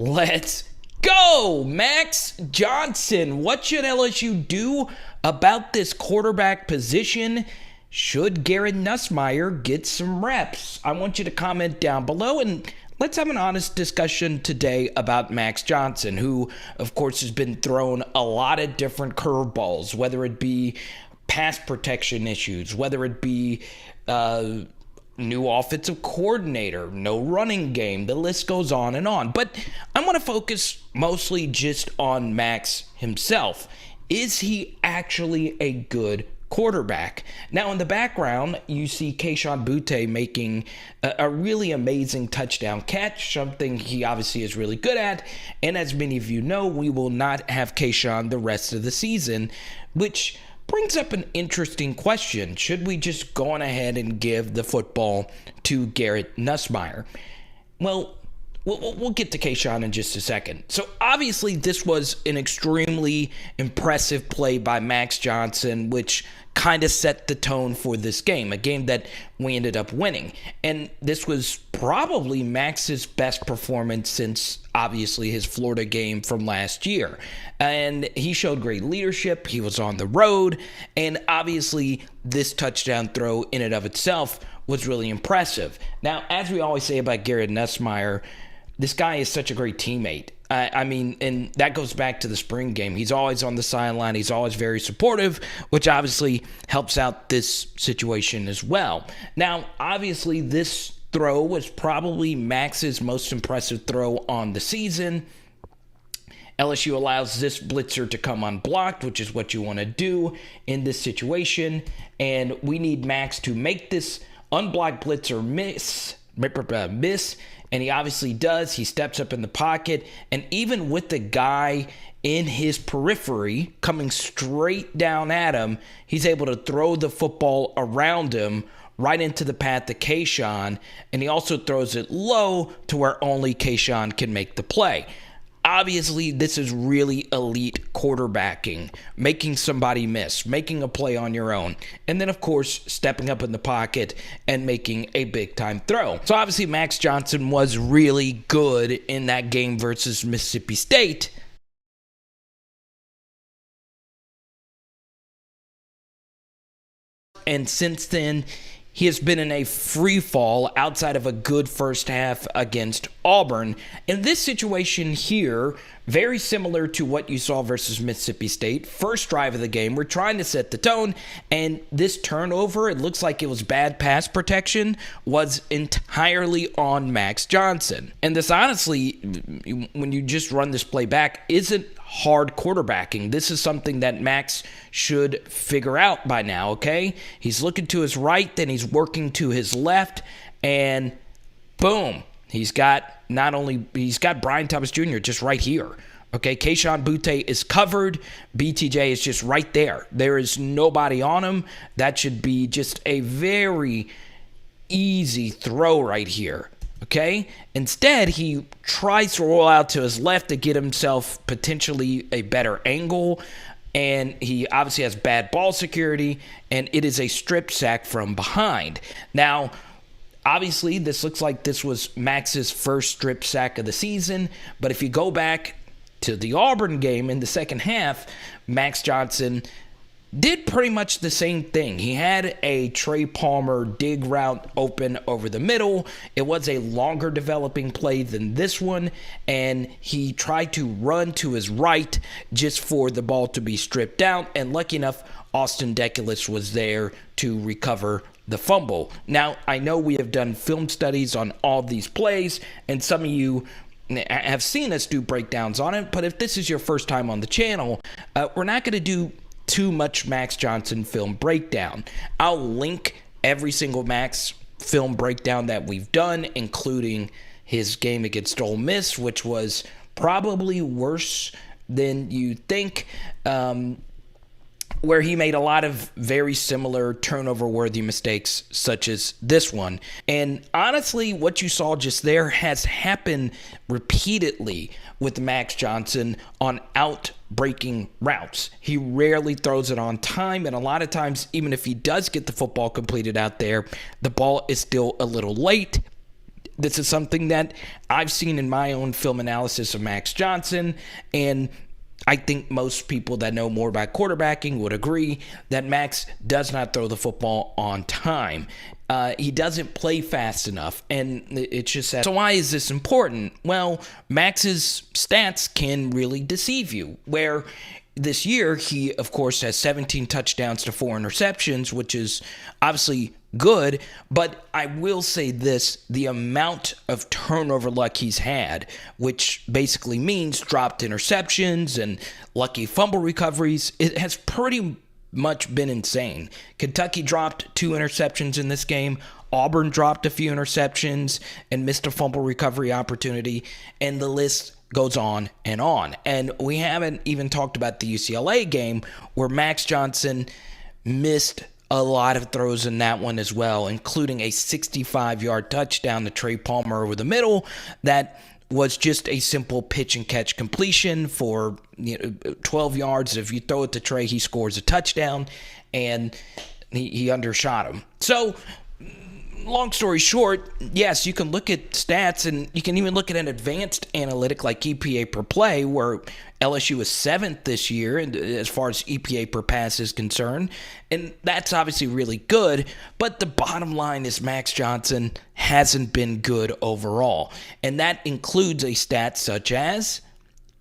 Let's go, Max Johnson. What should LSU do about this quarterback position? Should Garrett Nussmeier get some reps? I want you to comment down below, and let's have an honest discussion today about Max Johnson, who, of course, has been thrown a lot of different curveballs, whether it be pass protection issues, whether it be new offensive coordinator, no running game, the list goes on and on. But I want to focus mostly just on Max himself. Is he actually a good quarterback? Now, in the background, you see Kayshon Boutte making a really amazing touchdown catch, something he obviously is really good at. And as many of you know, we will not have Kayshon the rest of the season, which brings up an interesting question. Should we just go on ahead and give the football to Garrett Nussmeier? Well, we'll get to Kayshon in just a second. So obviously this was an extremely impressive play by Max Johnson, which kind of set the tone for this game, a game that we ended up winning. And this was probably Max's best performance since obviously his Florida game from last year. And he showed great leadership. He was on the road. And obviously this touchdown throw in and of itself was really impressive. Now, as we always say about Garrett Nussmeier, this guy is such a great teammate. I mean, and that goes back to the spring game. He's always on the sideline. He's always very supportive, which obviously helps out this situation as well. Now, obviously, this throw was probably Max's most impressive throw on the season. LSU allows this blitzer to come unblocked, which is what you want to do in this situation. And we need Max to make this unblocked blitzer miss, and he obviously does. He steps up in the pocket, and even with the guy in his periphery coming straight down at him, he's able to throw the football around him right into the path of Kayshon, and he also throws it low to where only Kayshon can make the play. Obviously, this is really elite quarterbacking, making somebody miss, making a play on your own, and then, of course, stepping up in the pocket and making a big-time throw. So, obviously, Max Johnson was really good in that game versus Mississippi State. And since then, he has been in a free fall outside of a good first half against Auburn. In this situation here, very similar to what you saw versus Mississippi State. First drive of the game, we're trying to set the tone, and this turnover, it looks like it was bad pass protection, was entirely on Max Johnson. And this honestly, when you just run this play back, isn't hard quarterbacking. This is something that Max should figure out by now, okay? He's looking to his right, then he's working to his left, and boom, he's got Brian Thomas Jr. just right here. Okay, Kayshon Boutte is covered. BTJ is just right there. There is nobody on him. That should be just a very easy throw right here. Okay? Instead, he tries to roll out to his left to get himself potentially a better angle, and he obviously has bad ball security, and it is a strip sack from behind. Now, obviously, this looks like this was Max's first strip sack of the season, but if you go back to the Auburn game in the second half, Max Johnson did pretty much the same thing. He had a Trey Palmer dig route open over the middle. It was a longer developing play than this one, and he tried to run to his right just for the ball to be stripped out, and lucky enough, Austin Deculus was there to recover the fumble. Now, I know we have done film studies on all these plays, and some of you have seen us do breakdowns on it, but if this is your first time on the channel, we're not going to do too much Max Johnson film breakdown. I'll link every single Max film breakdown that we've done, including his game against Ole Miss, which was probably worse than you think, where he made a lot of very similar turnover-worthy mistakes such as this one. And honestly, what you saw just there has happened repeatedly with Max Johnson on out-breaking routes. He rarely throws it on time, and a lot of times, even if he does get the football completed out there, the ball is still a little late. This is something that I've seen in my own film analysis of Max Johnson, and I think most people that know more about quarterbacking would agree that Max does not throw the football on time. He doesn't play fast enough, and it's just that. So why is this important? Well, Max's stats can really deceive you, where this year he, of course, has 17 touchdowns to 4 interceptions, which is obviously good, but I will say this, the amount of turnover luck he's had, which basically means dropped interceptions and lucky fumble recoveries, it has pretty much been insane. Kentucky dropped 2 interceptions in this game. Auburn dropped a few interceptions and missed a fumble recovery opportunity, and the list goes on and on. And we haven't even talked about the UCLA game where Max Johnson missed a lot of throws in that one as well, including a 65-yard touchdown to Trey Palmer over the middle that was just a simple pitch and catch completion for 12 yards. If you throw it to Trey, he scores a touchdown, and he undershot him. So, long story short, yes, you can look at stats, and you can even look at an advanced analytic like EPA per play, where LSU is 7th this year as far as EPA per pass is concerned, and that's obviously really good, but the bottom line is Max Johnson hasn't been good overall, and that includes a stat such as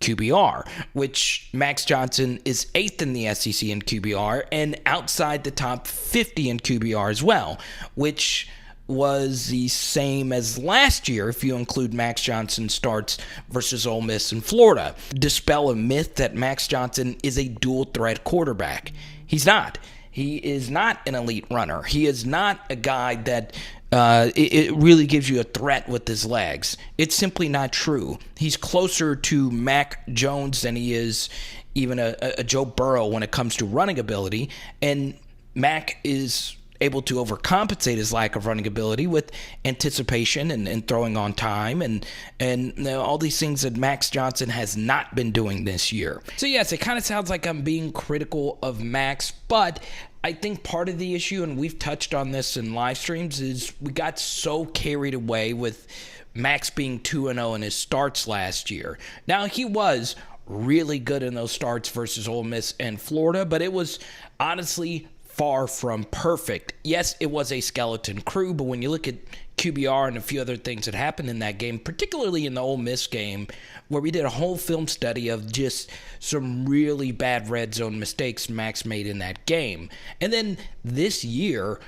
QBR, which Max Johnson is 8th in the SEC in QBR and outside the top 50 in QBR as well, which was the same as last year if you include Max Johnson starts versus Ole Miss and Florida. Dispel a myth that Max Johnson is a dual threat quarterback. He's not. He is not an elite runner. He is not a guy that it really gives you a threat with his legs. It's simply not true. He's closer to Mac Jones than he is even a Joe Burrow when it comes to running ability, and Mac is able to overcompensate his lack of running ability with anticipation and throwing on time and all these things that Max Johnson has not been doing this year. So yes, it kind of sounds like I'm being critical of Max, but I think part of the issue, and we've touched on this in live streams, is we got so carried away with Max being 2-0 in his starts last year. Now, he was really good in those starts versus Ole Miss and Florida, but it was honestly far from perfect. Yes, it was a skeleton crew, but when you look at QBR and a few other things that happened in that game, particularly in the Ole Miss game, where we did a whole film study of just some really bad red zone mistakes Max made in that game. And then this year,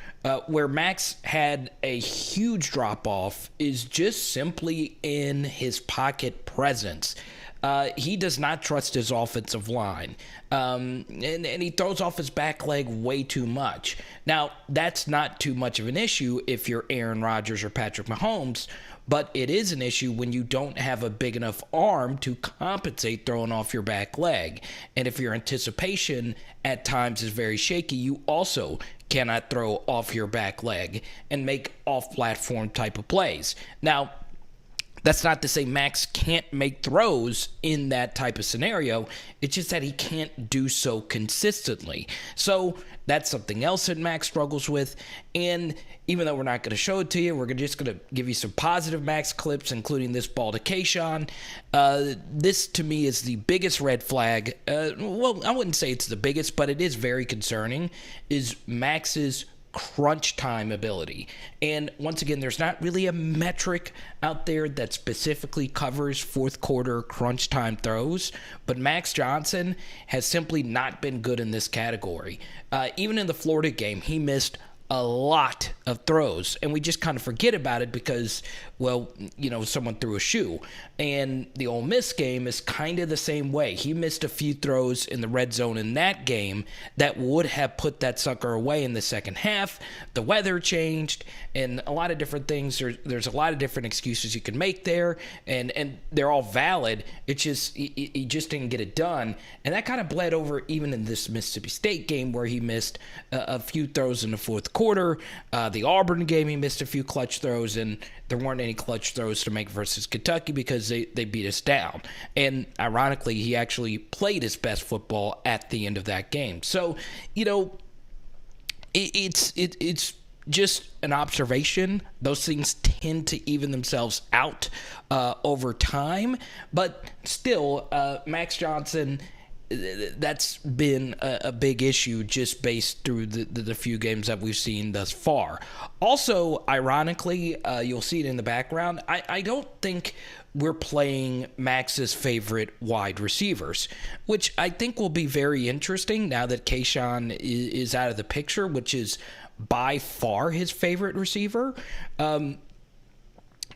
where Max had a huge drop-off is just simply in his pocket presence. He does not trust his offensive line, and he throws off his back leg way too much. Now, that's not too much of an issue if you're Aaron Rodgers or Patrick Mahomes, but it is an issue when you don't have a big enough arm to compensate throwing off your back leg. And if your anticipation at times is very shaky, you also cannot throw off your back leg and make off-platform type of plays. Now, that's not to say Max can't make throws in that type of scenario. It's just that he can't do so consistently. So that's something else that Max struggles with. And even though we're not going to show it to you, we're just going to give you some positive Max clips, including this ball to Kayshawn. This, to me, is the biggest red flag. Well, I wouldn't say it's the biggest, but it is very concerning, is Max's crunch time ability. And once again, there's not really a metric out there that specifically covers fourth quarter crunch time throws, but Max Johnson has simply not been good in this category. Even in the Florida game, he missed a lot of throws, and we just kind of forget about it because, well, someone threw a shoe. And the Ole Miss game is kind of the same way. He missed a few throws in the red zone in that game that would have put that sucker away in the second half. The weather changed, and a lot of different things. There's a lot of different excuses you can make there, and they're all valid. It's just he just didn't get it done, and that kind of bled over even in this Mississippi State game where he missed a few throws in the fourth quarter. The Auburn game, he missed a few clutch throws, and there weren't any clutch throws to make versus Kentucky because they beat us down. And ironically, he actually played his best football at the end of that game. So, it's just an observation. Those things tend to even themselves out over time. But still, Max Johnson, that's been a big issue just based through the few games that we've seen thus far. Also, ironically, you'll see it in the background, I don't think we're playing Max's favorite wide receivers, which I think will be very interesting now that Kayshawn is out of the picture, which is by far his favorite receiver.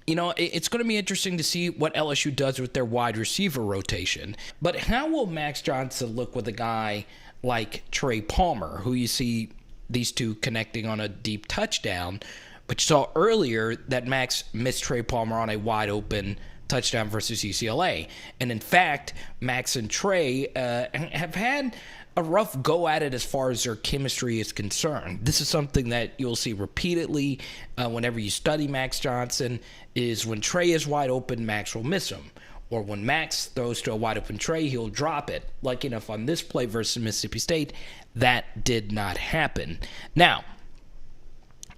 It's going to be interesting to see what LSU does with their wide receiver rotation. But how will Max Johnson look with a guy like Trey Palmer, who you see these two connecting on a deep touchdown? But you saw earlier that Max missed Trey Palmer on a wide open touchdown versus UCLA. And in fact, Max and Trey have had a rough go at it as far as their chemistry is concerned. This is something that you'll see repeatedly whenever you study Max Johnson, is when Trey is wide open, Max will miss him. Or when Max throws to a wide open Trey, he'll drop it. Like enough on this play versus Mississippi State, that did not happen. Now,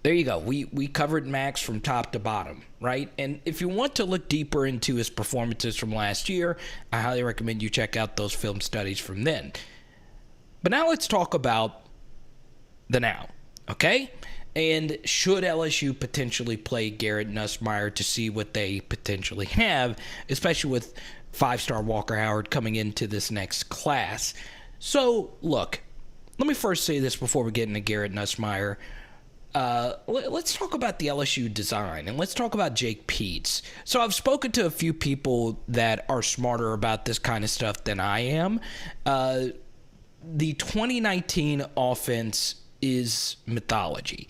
there you go. We covered Max from top to bottom, right? And if you want to look deeper into his performances from last year, I highly recommend you check out those film studies from then. But now let's talk about the now, okay? And should LSU potentially play Garrett Nussmeier to see what they potentially have, especially with five-star Walker Howard coming into this next class? So, look, let me first say this before we get into Garrett Nussmeier. Let's talk about the LSU design, and let's talk about Jake Peetz. So I've spoken to a few people that are smarter about this kind of stuff than I am. The 2019 offense is mythology.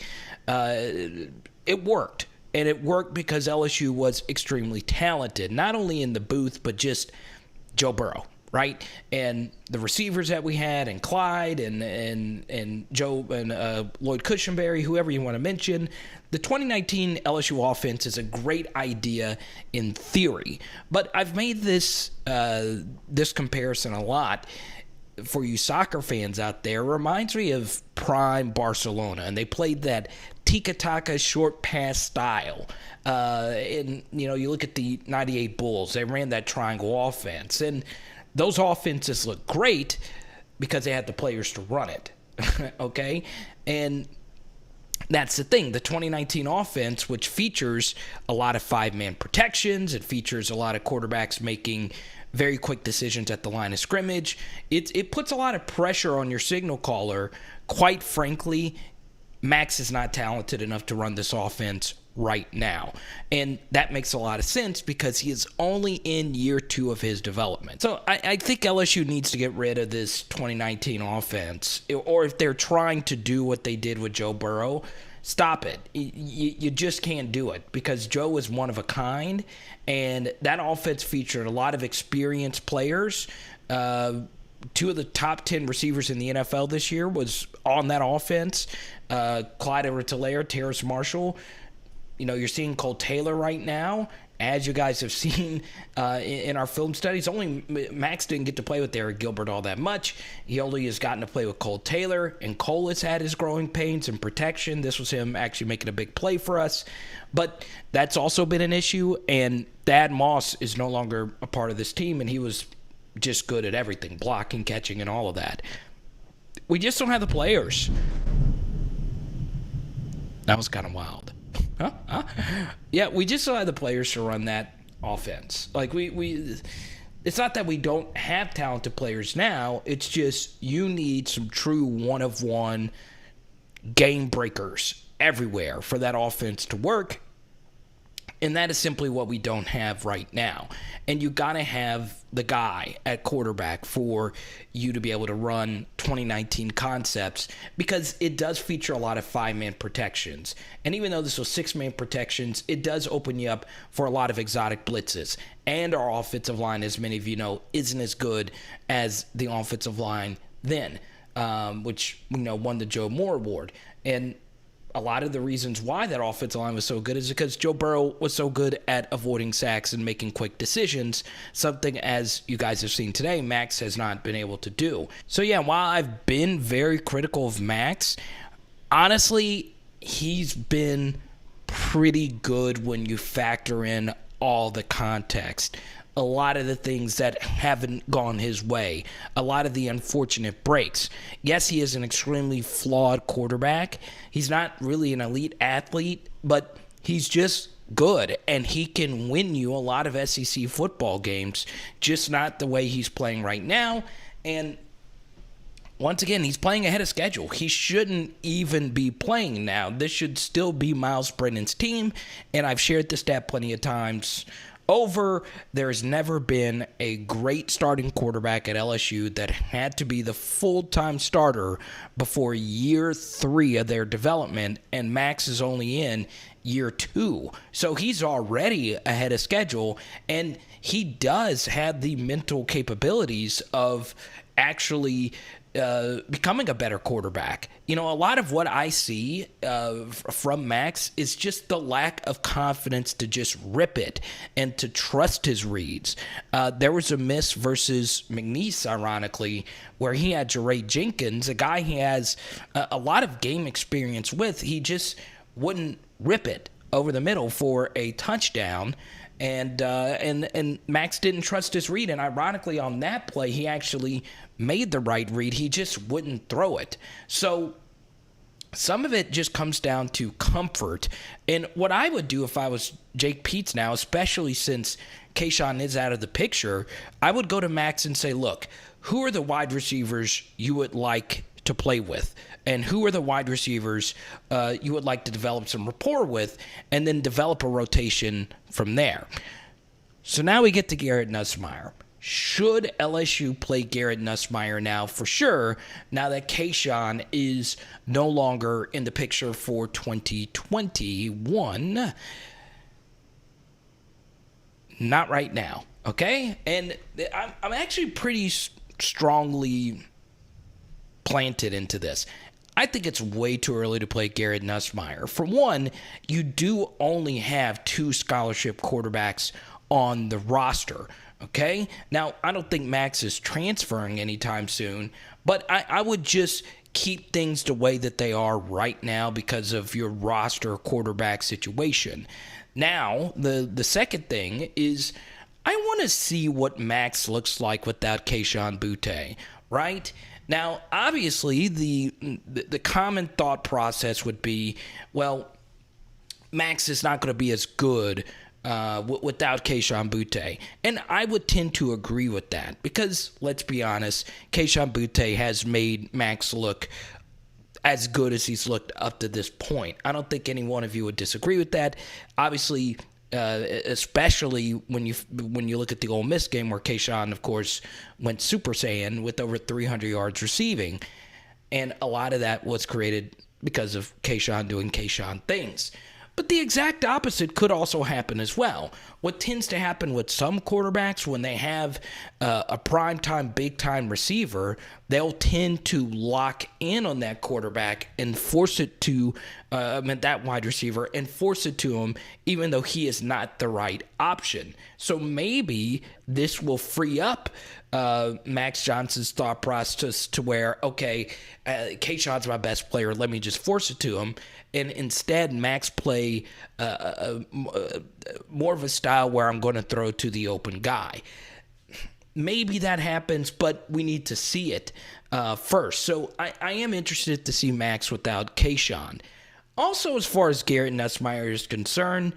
It worked, and it worked because LSU was extremely talented, not only in the booth, but just Joe Burrow, right? And the receivers that we had, and Clyde, and Joe, and Lloyd Cushenberry, whoever you want to mention. The 2019 LSU offense is a great idea in theory, but I've made this comparison a lot. For you soccer fans out there, reminds me of prime Barcelona, and they played that tiki-taka short pass style. And you look at the '98 Bulls; they ran that triangle offense, and those offenses look great because they had the players to run it. Okay, and that's the thing. The 2019 offense, which features a lot of five-man protections, it features a lot of quarterbacks making very quick decisions at the line of scrimmage. It puts a lot of pressure on your signal caller. Quite frankly, Max is not talented enough to run this offense right now. And that makes a lot of sense because he is only in year 2 of his development. So I think LSU needs to get rid of this 2019 offense. Or if they're trying to do what they did with Joe Burrow, stop it. You just can't do it because Joe is one of a kind, and that offense featured a lot of experienced players. 2 of the top 10 receivers in the NFL this year was on that offense. Clyde Edwards-Helaire, Terrace Marshall. You're seeing Cole Taylor right now. As you guys have seen in our film studies, only Max didn't get to play with Eric Gilbert all that much. He only has gotten to play with Cole Taylor, and Cole has had his growing pains and protection. This was him actually making a big play for us. But that's also been an issue, and Thad Moss is no longer a part of this team, and he was just good at everything, blocking, catching, and all of that. We just don't have the players. That was kind of wild. Huh? Yeah, we just don't have the players to run that offense. Like we it's not that we don't have talented players now. It's just you need some true one-of-one game breakers everywhere for that offense to work. And that is simply what we don't have right now. And you got to have the guy at quarterback for you to be able to run 2019 concepts, because it does feature a lot of 5-man protections. And even though this was 6-man protections, it does open you up for a lot of exotic blitzes. And our offensive line, as many of you know, isn't as good as the offensive line then, which won the Joe Moore Award. And a lot of the reasons why that offensive line was so good is because Joe Burrow was so good at avoiding sacks and making quick decisions, something, as you guys have seen today, Max has not been able to do. So yeah, while I've been very critical of Max, honestly, he's been pretty good when you factor in all the context. A lot of the things that haven't gone his way, a lot of the unfortunate breaks. Yes, he is an extremely flawed quarterback. He's not really an elite athlete, but he's just good, and he can win you a lot of SEC football games, just not the way he's playing right now. And once again, he's playing ahead of schedule. He shouldn't even be playing now. This should still be Myles Brennan's team, and I've shared this stat plenty of times over. There's never been a great starting quarterback at LSU that had to be the full-time starter before year 3 of their development, and Max is only in year 2. So he's already ahead of schedule, and he does have the mental capabilities of actually becoming a better quarterback. You know, a lot of what I see from Max is just the lack of confidence to just rip it and to trust his reads. There was a miss versus McNeese, ironically, where he had Jeray Jenkins, a guy he has a lot of game experience with. He just wouldn't rip it over the middle for a touchdown. And Max didn't trust his read. And ironically, on that play, he actually made the right read. He just wouldn't throw it. So some of it just comes down to comfort. And what I would do if I was Jake Peetz now, especially since Kayshawn is out of the picture, I would go to Max and say, look, who are the wide receivers you would like to play with? And who are the wide receivers you would like to develop some rapport with, and then develop a rotation from there. So now we get to Garrett Nussmeier. Should LSU play Garrett Nussmeier now for sure, now that Kayshawn is no longer in the picture for 2021? Not right now, okay? And I'm actually pretty strongly planted into this. I think it's way too early to play Garrett Nussmeier. For one, you do only have 2 scholarship quarterbacks on the roster, okay? Now, I don't think Max is transferring anytime soon, but I would just keep things the way that they are right now because of your roster quarterback situation. Now, the second thing is I want to see what Max looks like without Kayshon Boutte, right? Now, obviously, the common thought process would be, well, Max is not going to be as good without Kayshon Boutte. And I would tend to agree with that because, let's be honest, Kayshon Boutte has made Max look as good as he's looked up to this point. I don't think any one of you would disagree with that. Obviously, especially when you look at the Ole Miss game where Kayshawn, of course, went Super Saiyan with over 300 yards receiving. And a lot of that was created because of Kayshawn doing Kayshawn things. But the exact opposite could also happen as well. What tends to happen with some quarterbacks when they have a primetime, big-time receiver, they'll tend to lock in on that quarterback and force it to that wide receiver and force it to him even though he is not the right option. So maybe this will free up Max Johnson's thought process to where, okay, Kayshawn's my best player, let me just force it to him. And instead, Max play more of a style where I'm going to throw to the open guy. Maybe that happens, but we need to see it first. So I am interested to see Max without Kayshawn. Also, as far as Garrett Nussmeier is concerned,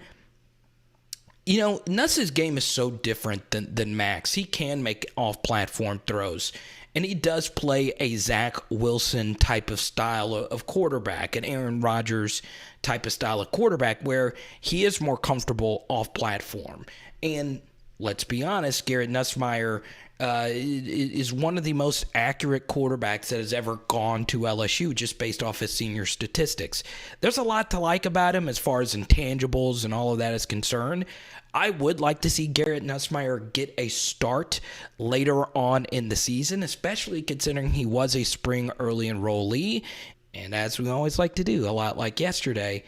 you know, Nuss's game is so different than Max. He can make off-platform throws. And he does play a Zach Wilson type of style of quarterback, an Aaron Rodgers type of style of quarterback where he is more comfortable off platform. And let's be honest, Garrett Nussmeier is one of the most accurate quarterbacks that has ever gone to LSU just based off his senior statistics. There's a lot to like about him as far as intangibles and all of that is concerned. I would like to see Garrett Nussmeier get a start later on in the season, especially considering he was a spring early enrollee. And as we always like to do, a lot like yesterday,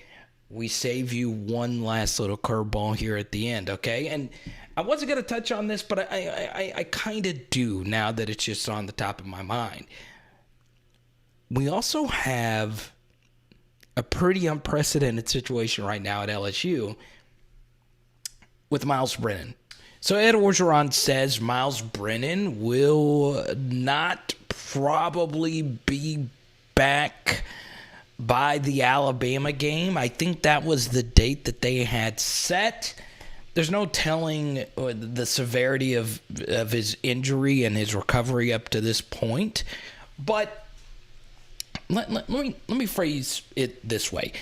we save you one last little curveball here at the end, okay? And I wasn't going to touch on this, but I kind of do now that it's just on the top of my mind. We also have a pretty unprecedented situation right now at LSU with Myles Brennan. So Ed Orgeron says Myles Brennan will not probably be back by the Alabama game. I think that was the date that they had set. There's no telling the severity of his injury and his recovery up to this point. But let me phrase it this way.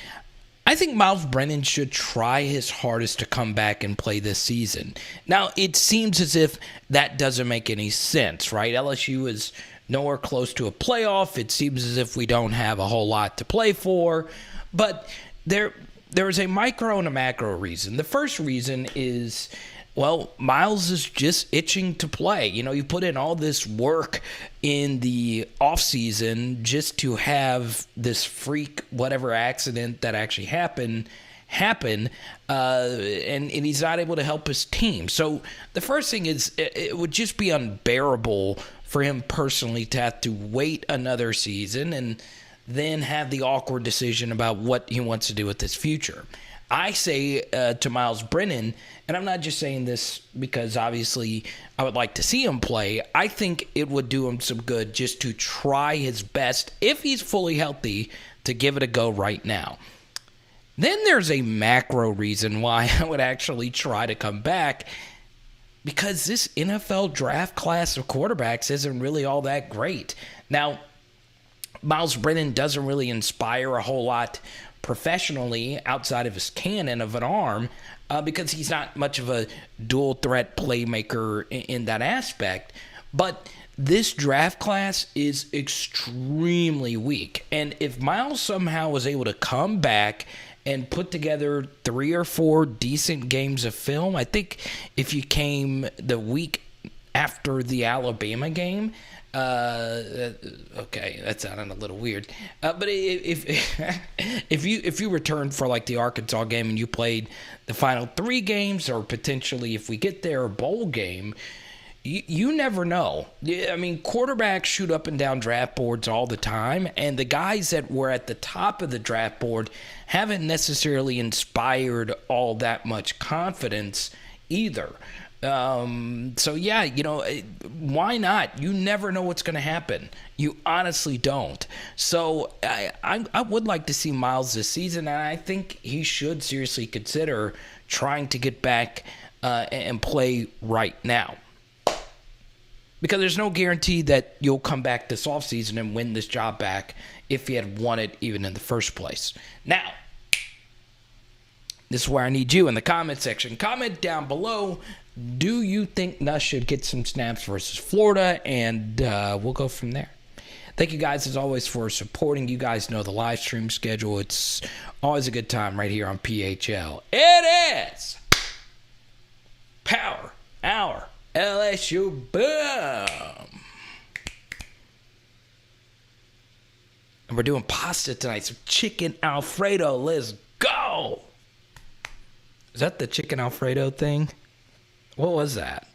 I think Myles Brennan should try his hardest to come back and play this season. Now, it seems as if that doesn't make any sense, right? LSU is nowhere close to a playoff. It seems as if we don't have a whole lot to play for. But there is a micro and a macro reason. The first reason is, well, Myles is just itching to play. You know, you put in all this work in the offseason just to have this freak whatever accident that actually happened, and he's not able to help his team. So the first thing is it would just be unbearable for him personally to have to wait another season and then have the awkward decision about what he wants to do with his future. I say to Myles Brennan, and I'm not just saying this because obviously I would like to see him play. I think it would do him some good just to try his best, if he's fully healthy, to give it a go right now. Then there's a macro reason why I would actually try to come back, because this NFL draft class of quarterbacks isn't really all that great. Now, Myles Brennan doesn't really inspire a whole lot professionally outside of his cannon of an arm because he's not much of a dual threat playmaker in that aspect. But this draft class is extremely weak. And if Myles somehow was able to come back and put together 3 or 4 decent games of film, I think if you came the week after the Alabama game, okay, that sounded a little weird. But if you returned for like the Arkansas game and you played the final 3 games, or potentially if we get there a bowl game, you never know. I mean, quarterbacks shoot up and down draft boards all the time, and the guys that were at the top of the draft board haven't necessarily inspired all that much confidence either. So yeah, you know, why not? You never know what's going to happen. You honestly don't. So I would like to see Myles this season, and I think he should seriously consider trying to get back and play right now. Because there's no guarantee that you'll come back this offseason and win this job back if you had won it even in the first place. Now, this is where I need you in the comment section. Comment down below. Do you think Nuss should get some snaps versus Florida? And we'll go from there. Thank you guys, as always, for supporting. You guys know the live stream schedule. It's always a good time right here on PHL. It is Power Hour LSU. Boom. And we're doing pasta tonight. Some chicken Alfredo. Let's go. Is that the chicken Alfredo thing? What was that?